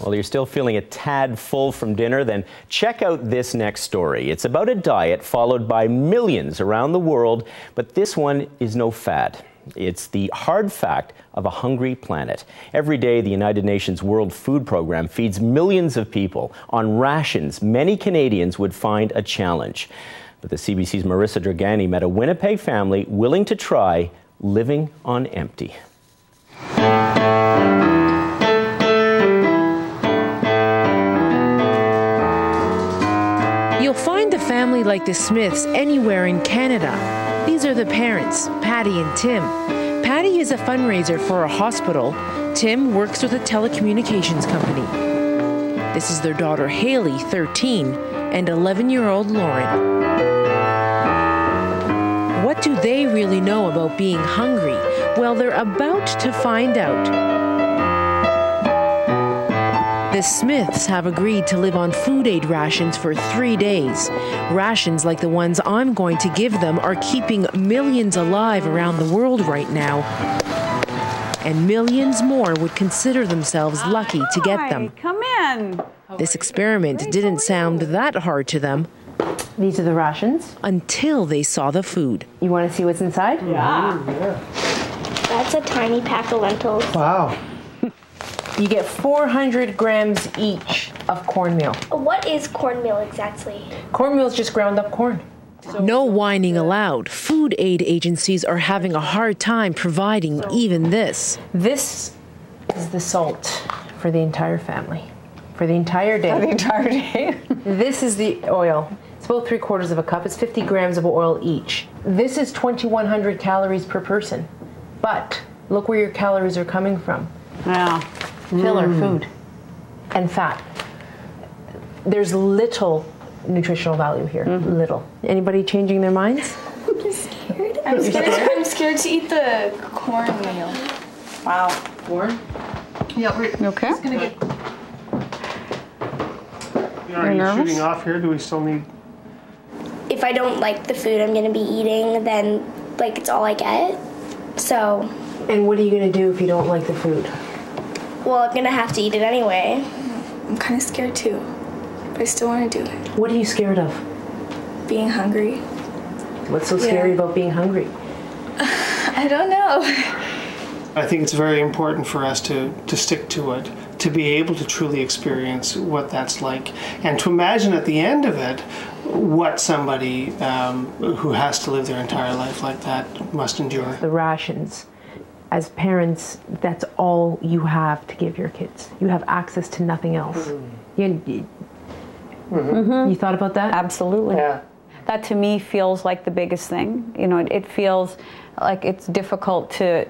Well, you're still feeling a tad full from dinner, then check out this next story. It's about a diet followed by millions around the world, but this one is no fad. It's the hard fact of a hungry planet. Every day, the United Nations World Food Programme feeds millions of people on rations many Canadians would find a challenge. But the CBC's Marissa Dragani met a Winnipeg family willing to try living on empty. You'll find a family like the Smiths anywhere in Canada. These are the parents, Patty and Tim. Patty is a fundraiser for a hospital. Tim works with a telecommunications company. This is their daughter Haley, 13, and 11-year-old Lauren. What do they really know about being hungry? Well, they're about to find out. The Smiths have agreed to live on food aid rations for 3 days. Rations like the ones I'm going to give them are keeping millions alive around the world right now. And millions more would consider themselves lucky to get them. Come in. This experiment didn't sound that hard to them. These are the rations. Until they saw the food. You want to see what's inside? Yeah. That's a tiny pack of lentils. Wow. You get 400 grams each of cornmeal. What is cornmeal exactly? Cornmeal is just ground up corn. No whining allowed. Food aid agencies are having a hard time providing even this. This is the salt for the entire family. For the entire day. For the entire day. This is the oil. It's about 3/4 of a cup. It's 50 grams of oil each. This is 2,100 calories per person. But look where your calories are coming from. Yeah. Filler food and fat. There's little nutritional value here. Little. Anybody changing their minds? I'm scared. I'm scared to eat the cornmeal. Wow. Corn? Yeah, you okay? Are you shooting off here? Do we still need... If I don't like the food I'm going to be eating, then like it's all I get. So. And what are you going to do if you don't like the food? Well, I'm going to have to eat it anyway. I'm kind of scared too, but I still want to do it. What are you scared of? Being hungry. What's so scary about being hungry? I don't know. I think it's very important for us to stick to it, to be able to truly experience what that's like, and to imagine at the end of it what somebody who has to live their entire life like that must endure. The rations. As parents, that's all you have to give your kids. You have access to nothing else. You thought about that? Absolutely. Yeah. That to me feels like the biggest thing. You know, it feels like it's difficult to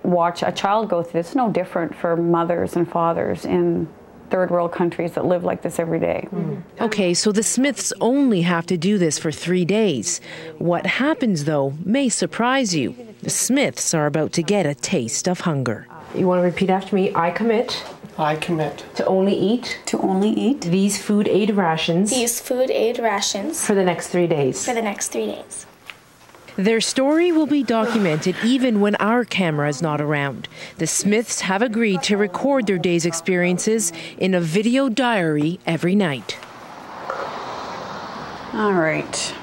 watch a child go through. It's no different for mothers and fathers in third world countries that live like this every day. Okay, so the Smiths only have to do this for 3 days. What happens, though, may surprise you. The Smiths are about to get a taste of hunger. You want to repeat after me? I commit. I commit. To only eat. To only eat. These food aid rations. These food aid rations. For the next 3 days. For the next 3 days. Their story will be documented even when our camera is not around. The Smiths have agreed to record their day's experiences in a video diary every night. All right.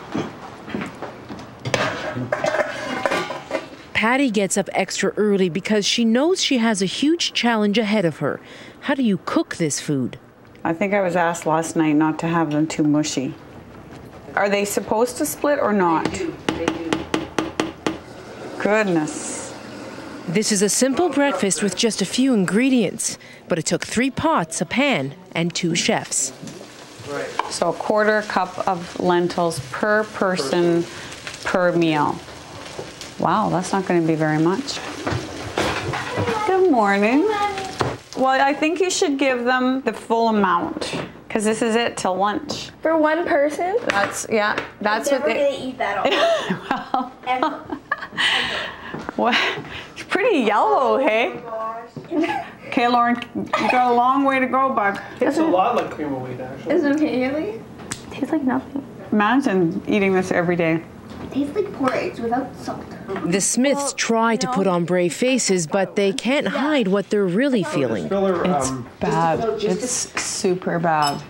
Patty gets up extra early because she knows she has a huge challenge ahead of her. How do you cook this food? I think I was asked last night not to have them too mushy. Are they supposed to split or not? They do. Goodness. This is a simple breakfast with just a few ingredients, but it took 3 pots, a pan, and 2 chefs. So 1/4 cup of lentils per person per meal. Wow, that's not going to be very much. Good morning. Well, I think you should give them the full amount, because this is it till lunch. For one person? That's I'm what they... never gonna eat that all. Well, what? It's pretty yellow, hey? Okay, Lauren, you got a long way to go, bug. Tastes a lot like cream of wheat, actually. Is it okay, really? Tastes like nothing. Imagine eating this every day. It tastes like porridge without salt. The Smiths try to put on brave faces, but they can't hide what they're really feeling. It's bad. It's super bad.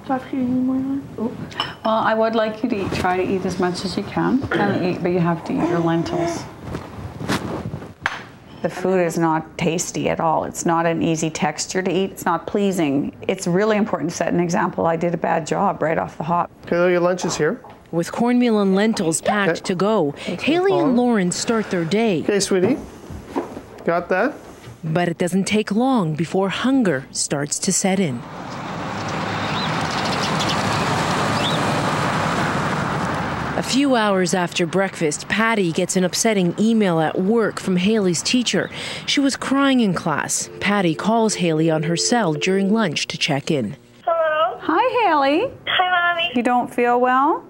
Well, I would like you to try to eat as much as you can, but you have to eat your lentils. The food is not tasty at all. It's not an easy texture to eat. It's not pleasing. It's really important to set an example. I did a bad job right off the hop. Okay, your lunch is here. With cornmeal and lentils packed to go, Haley and Lauren start their day. Okay, sweetie. Got that? But it doesn't take long before hunger starts to set in. A few hours after breakfast, Patty gets an upsetting email at work from Haley's teacher. She was crying in class. Patty calls Haley on her cell during lunch to check in. Hello? Hi, Haley. Hi, Mommy. You don't feel well?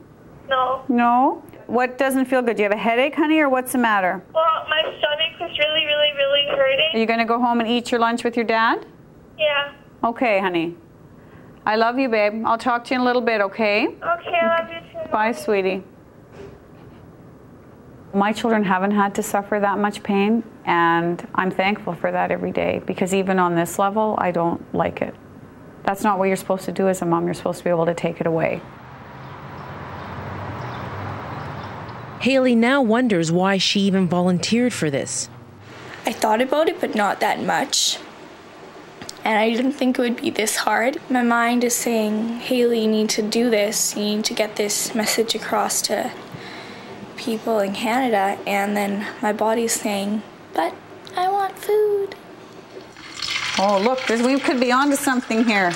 No. No? What doesn't feel good? Do you have a headache, honey, or what's the matter? Well, my stomach was really hurting. Are you going to go home and eat your lunch with your dad? Yeah. Okay, honey. I love you, babe. I'll talk to you in a little bit, okay? Okay, I love you too. Bye, sweetie. My children haven't had to suffer that much pain, and I'm thankful for that every day, because even on this level, I don't like it. That's not what you're supposed to do as a mom. You're supposed to be able to take it away. Haley now wonders why she even volunteered for this. I thought about it, but not that much. And I didn't think it would be this hard. My mind is saying, Haley, you need to do this. You need to get this message across to people in Canada. And then my body's saying, but I want food. Oh, look, we could be onto something here.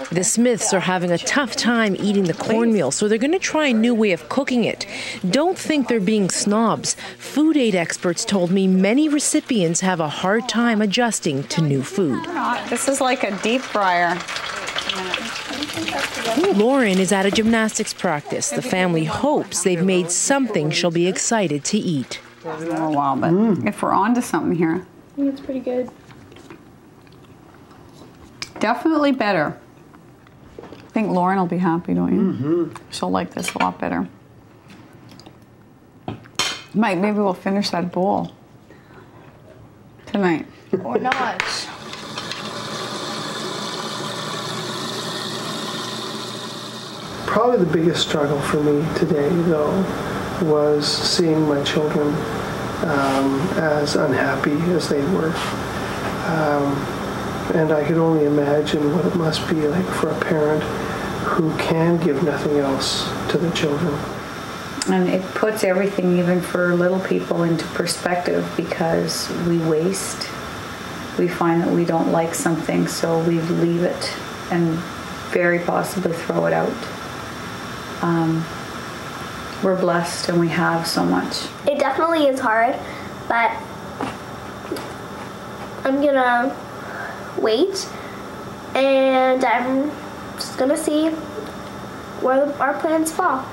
The Smiths are having a tough time eating the cornmeal, so they're going to try a new way of cooking it. Don't think they're being snobs. Food aid experts told me many recipients have a hard time adjusting to new food. This is like a deep fryer. Lauren is at a gymnastics practice. The family hopes they've made something she'll be excited to eat. Oh, wow, but if we're onto something here. I think it's pretty good. Definitely better. I think Lauren will be happy, don't you? She'll like this a lot better. Maybe we'll finish that bowl tonight. Or not. Probably the biggest struggle for me today, though, was seeing my children as unhappy as they were. And I could only imagine what it must be like for a parent who can give nothing else to the children. And it puts everything, even for little people, into perspective, because we waste. We find that we don't like something, so we leave it and very possibly throw it out. We're blessed and we have so much. It definitely is hard, but I'm gonna wait, and I'm just gonna see where our plans fall.